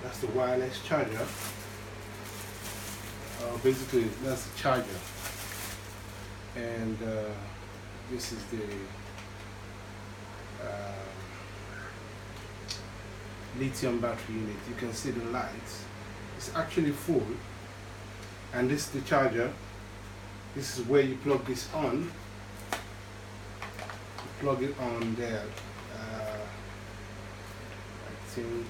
That's the wireless charger. Basically, that's the charger. And this is the lithium battery unit. You can see the lights. It's actually full. And this is the charger. This is where you plug this on. You plug it on there. I think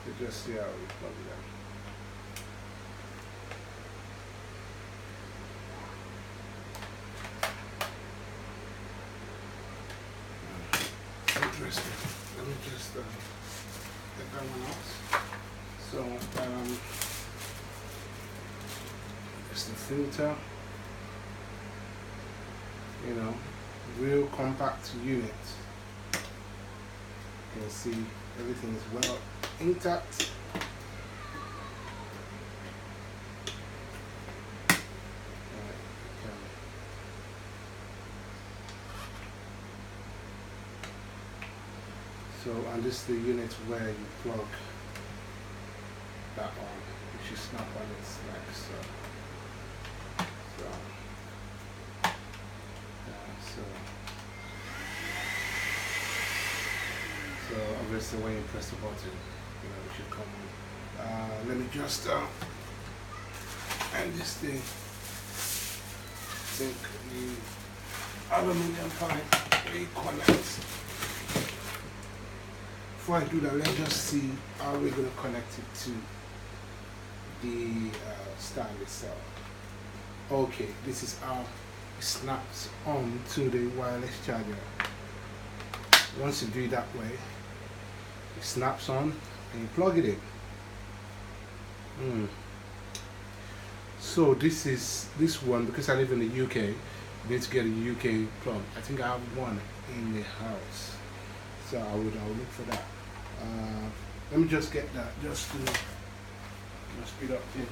you just see how we plug it in. Interesting. Let me just get that one out. So, it's the filter. You know, real compact unit. You can see everything is well intact. So, and this is the unit where you plug that on, which you snap on its neck. So obviously when you press the button, you know, it should come on. Let me just end this thing. Take the aluminum pipe where it connects. Before I do that, let's just see how we're going to connect it to the stand itself. Okay, this is how it snaps on to the wireless charger. Once you do it that way, it snaps on and you plug it in. So this one, because I live in the UK, you need to get a UK plug. I think I have one in the house, so I would look for that. Let me just get that just to speed up here.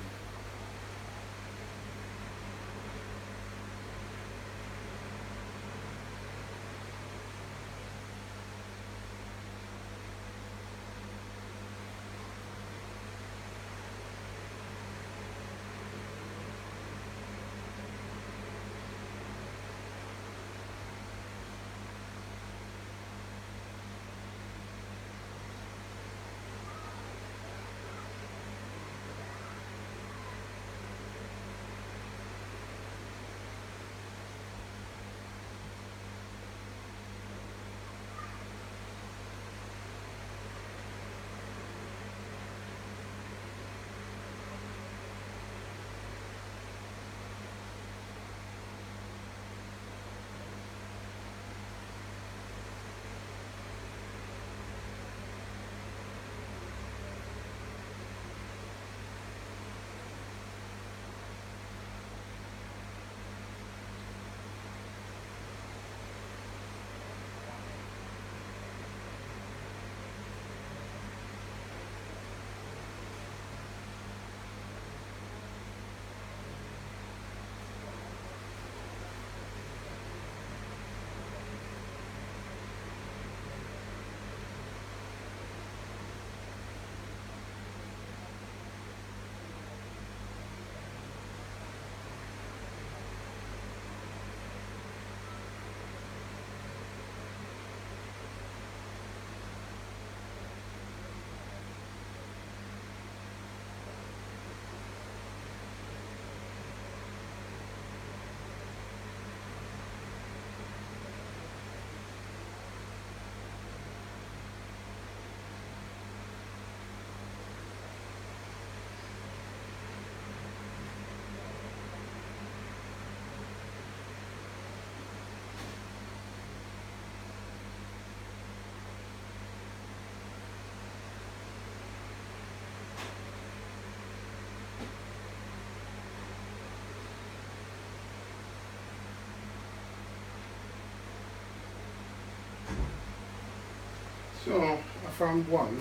So I found one.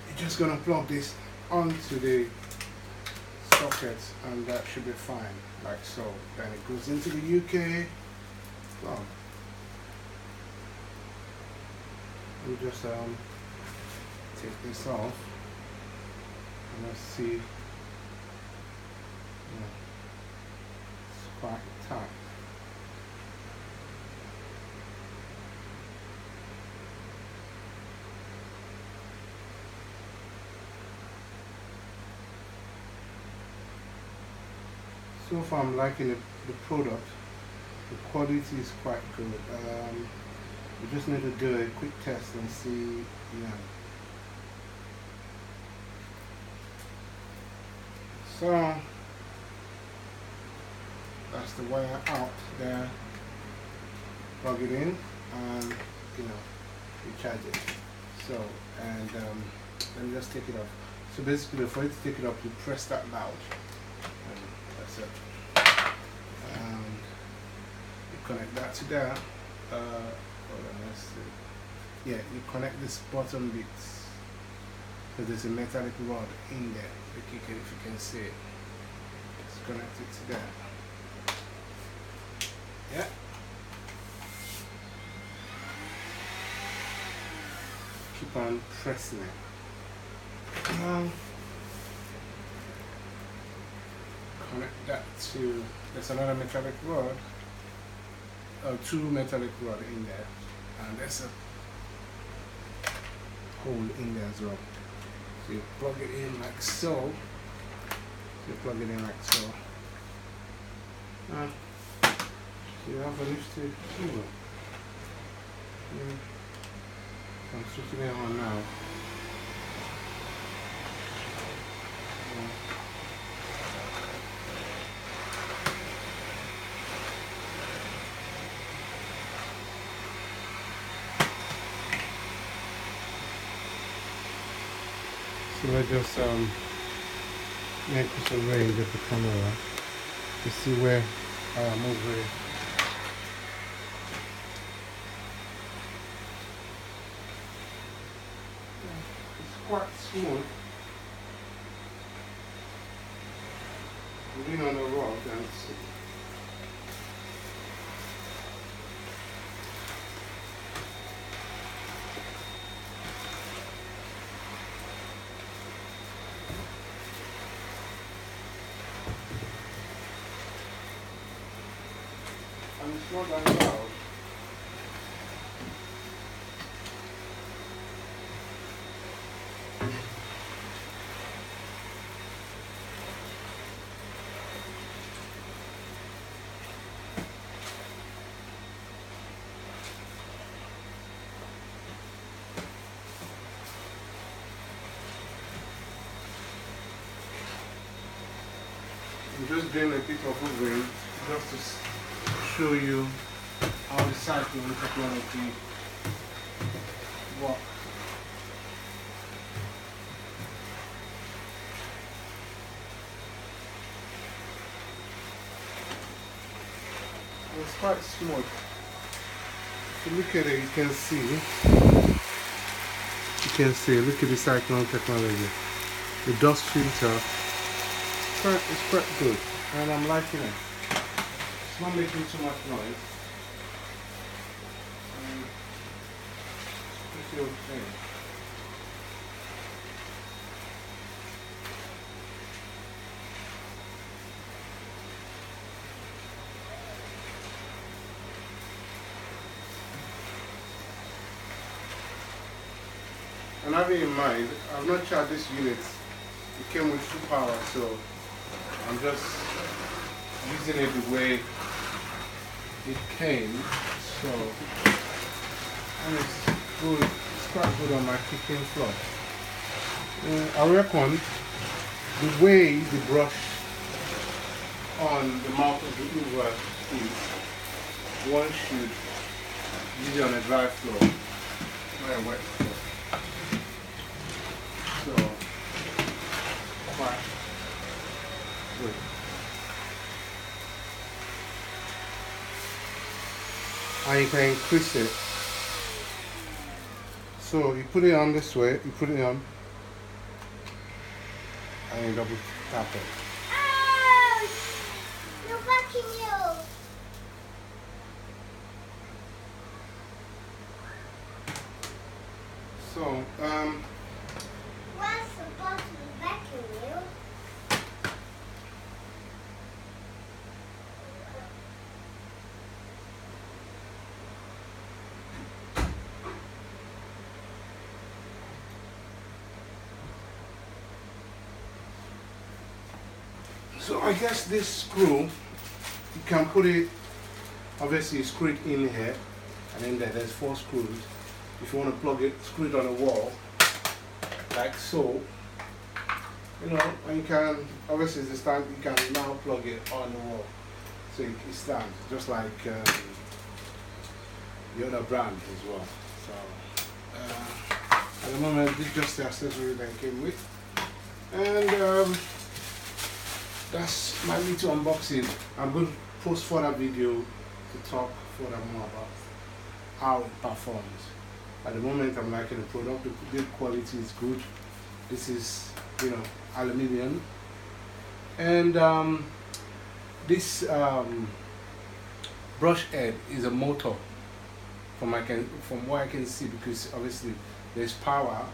You're just gonna plug this onto the sockets, and that should be fine, like so. Then it goes into the UK. Well, we just take this off, and let's see. Yeah, it's quite tight. So far I'm liking the product. The quality is quite good. We just need to do a quick test and see, yeah. So that's the wire out there. Plug it in and recharge it. So let me just take it off. So basically, for you to take it up, you press that loud. That's it. And you connect that to that. Hold on, let's see. Yeah, you connect this bottom bit because there's a metallic rod in there. If you can see it, it's connected to that. Yeah. Keep on pressing it. Connect that to, there's another metallic rod, two metallic rod in there, and there's a hole in there as well. So you plug it in like so. You have a lifted cable. I'm switching it on now. So let's just make this a range of the camera to see where I move it. It's quite smooth. Lean on the rod and see. And it's not that loud. I'm just doing a bit of hovering just to show you how the cyclone technology works. It's quite smooth. If you look at it, you can see, look at the cyclone technology. The dust filter. It's quite good, and I'm liking it. It's not making too much noise. It's pretty okay. And having in mind, I've not charged this unit. It came with full power, so I'm just using it the way it came, so, and it's good, it's quite good on my kicking flush. I reckon the way the brush on the mouth of the Hoover is, one should use it on a dry floor, not a wet floor. So, quite good. And you can increase it. So you put it on this way, you put it on, and you double tap it. blocking you. So, What's supposed to be blocking you? so I guess this screw, you can put it, obviously you screw it in here, and then there's 4 screws. If you want to plug it, screw it on the wall, like so. You know, and you can, obviously it's a stand, you can now plug it on the wall. So it stands, just like the other brand as well. So, at the moment, this is just the accessory that I came with. And that's my little unboxing. I'm going to post further video to talk further more about how it performs. At the moment, I'm liking the product. The build quality is good. This is, you know, aluminium, and this brush head is a motor from what I can see, because obviously there's power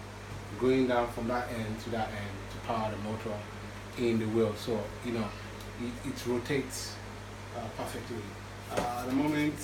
going down from that end to that end to power the motor in the wheel. So, you know, it rotates perfectly. At the moment